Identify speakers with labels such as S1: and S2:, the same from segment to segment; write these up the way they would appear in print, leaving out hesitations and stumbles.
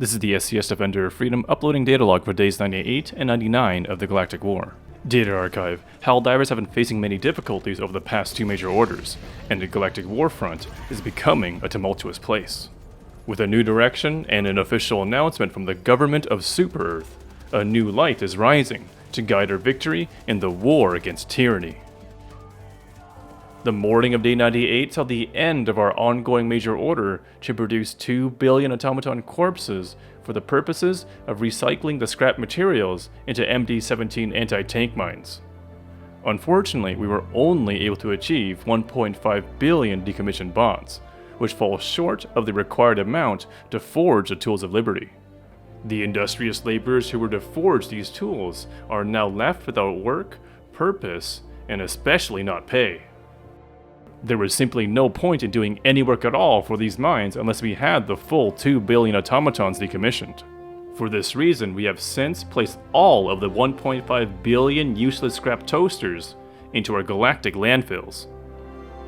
S1: This is the SES Defender of Freedom uploading data log for days 98 and 99 of the Galactic War. Data Archive. HAL divers have been facing many difficulties over the past two major orders, and the Galactic War front is becoming a tumultuous place. With a new direction and an official announcement from the government of Super Earth, a new light is rising to guide our victory in the war against tyranny. The morning of day 98 saw the end of our ongoing major order to produce 2 billion automaton corpses for the purposes of recycling the scrap materials into MD-17 anti-tank mines. Unfortunately, we were only able to achieve 1.5 billion decommissioned bots, which falls short of the required amount to forge the tools of liberty. The industrious laborers who were to forge these tools are now left without work, purpose, and especially not pay. There was simply no point in doing any work at all for these mines unless we had the full 2 billion automatons decommissioned. For this reason, we have since placed all of the 1.5 billion useless scrap toasters into our galactic landfills.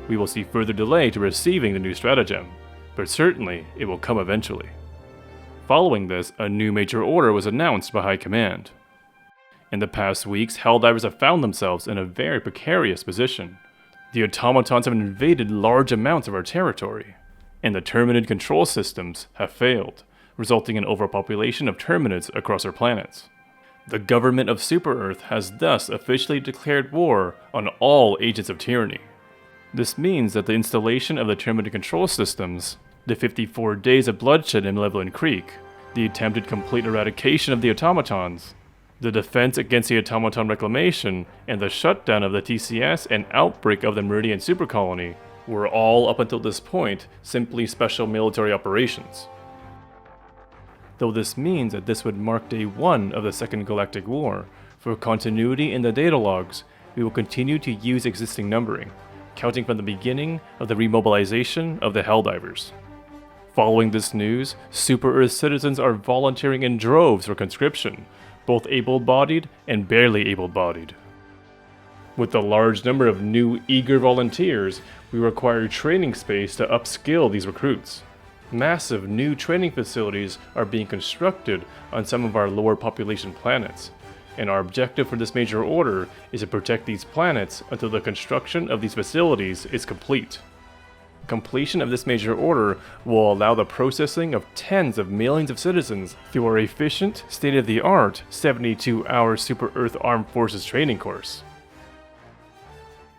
S1: We will see further delay to receiving the new stratagem, but certainly it will come eventually. Following this, a new major order was announced by High Command. In the past weeks, HAL divers have found themselves in a very precarious position. The automatons have invaded large amounts of our territory, and the Terminid control systems have failed, resulting in overpopulation of Terminids across our planets. The government of Super Earth has thus officially declared war on all agents of tyranny. This means that the installation of the Terminid control systems, the 54 days of bloodshed in Levelin Creek, the attempted complete eradication of the automatons, the defense against the automaton reclamation, and the shutdown of the TCS and outbreak of the Meridian supercolony were all up until this point simply special military operations. Though this means that this would mark day 1 of the Second Galactic War, for continuity in the data logs, we will continue to use existing numbering, counting from the beginning of the remobilization of the Helldivers. Following this news, Super Earth citizens are volunteering in droves for conscription, both able-bodied and barely able-bodied. With the large number of new eager volunteers, we require training space to upskill these recruits. Massive new training facilities are being constructed on some of our lower population planets, and our objective for this major order is to protect these planets until the construction of these facilities is complete. Completion of this major order will allow the processing of tens of millions of citizens through our efficient, state-of-the-art 72-hour Super Earth Armed Forces training course.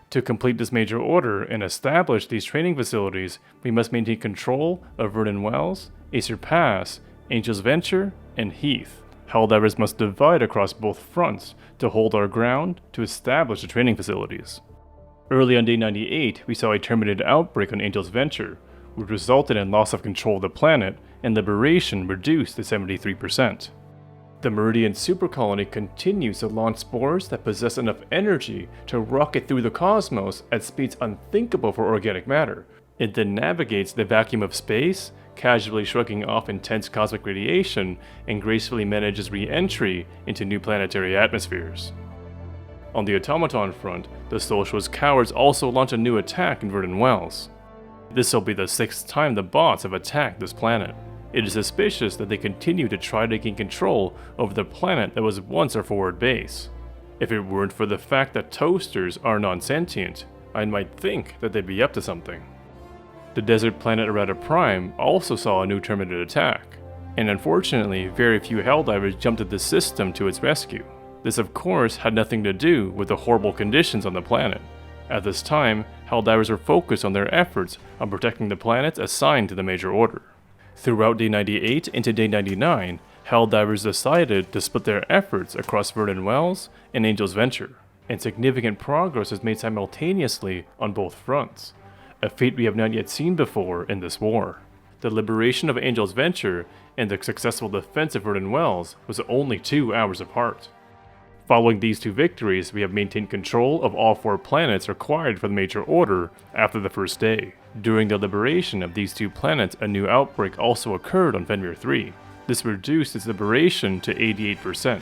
S1: To complete this major order and establish these training facilities, we must maintain control of Vernon Wells, Acer Pass, Angel's Venture, and Heath. Helldivers must divide across both fronts to hold our ground to establish the training facilities. Early on day 98, we saw a Terminid outbreak on Angel's Venture, which resulted in loss of control of the planet and liberation reduced to 73%. The Meridian supercolony continues to launch spores that possess enough energy to rocket through the cosmos at speeds unthinkable for organic matter. It then navigates the vacuum of space, casually shrugging off intense cosmic radiation, and gracefully manages re-entry into new planetary atmospheres. On the automaton front, the Socialist Cowards also launch a new attack in Vernon Wells. This will be the 6th time the bots have attacked this planet. It is suspicious that they continue to try to gain control over the planet that was once our forward base. If it weren't for the fact that toasters are non-sentient, I might think that they'd be up to something. The desert planet Errata Prime also saw a new Terminid attack, and unfortunately very few Helldivers jumped at the system to its rescue. This of course had nothing to do with the horrible conditions on the planet. At this time, Helldivers were focused on their efforts on protecting the planets assigned to the major order. Throughout day 98 into day 99, Helldivers decided to split their efforts across Vernon Wells and Angel's Venture, and significant progress was made simultaneously on both fronts, a feat we have not yet seen before in this war. The liberation of Angel's Venture and the successful defense of Vernon Wells was only 2 hours apart. Following these two victories, we have maintained control of all 4 planets required for the major order after the first day. During the liberation of these 2 planets, a new outbreak also occurred on Fenrir 3. This reduced its liberation to 88%.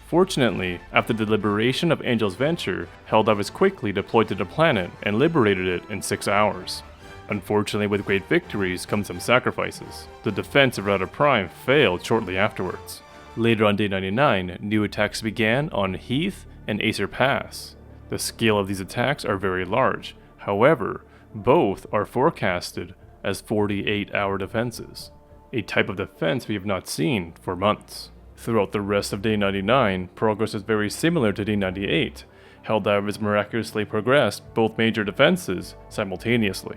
S1: Fortunately, after the liberation of Angel's Venture, Helldivers quickly deployed to the planet and liberated it in 6 hours. Unfortunately, with great victories come some sacrifices. The defense of Rada Prime failed shortly afterwards. Later on day 99, new attacks began on Heath and Acer Pass. The scale of these attacks are very large, however, both are forecasted as 48-hour defenses, a type of defense we have not seen for months. Throughout the rest of day 99, progress is very similar to day 98. Helldivers miraculously progressed both major defenses simultaneously.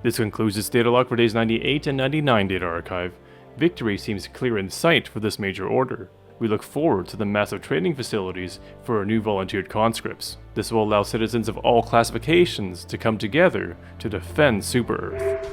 S1: This concludes this data log for days 98 and 99 data archive. Victory seems clear in sight for this major order. We look forward to the massive training facilities for our new volunteered conscripts. This will allow citizens of all classifications to come together to defend Super Earth.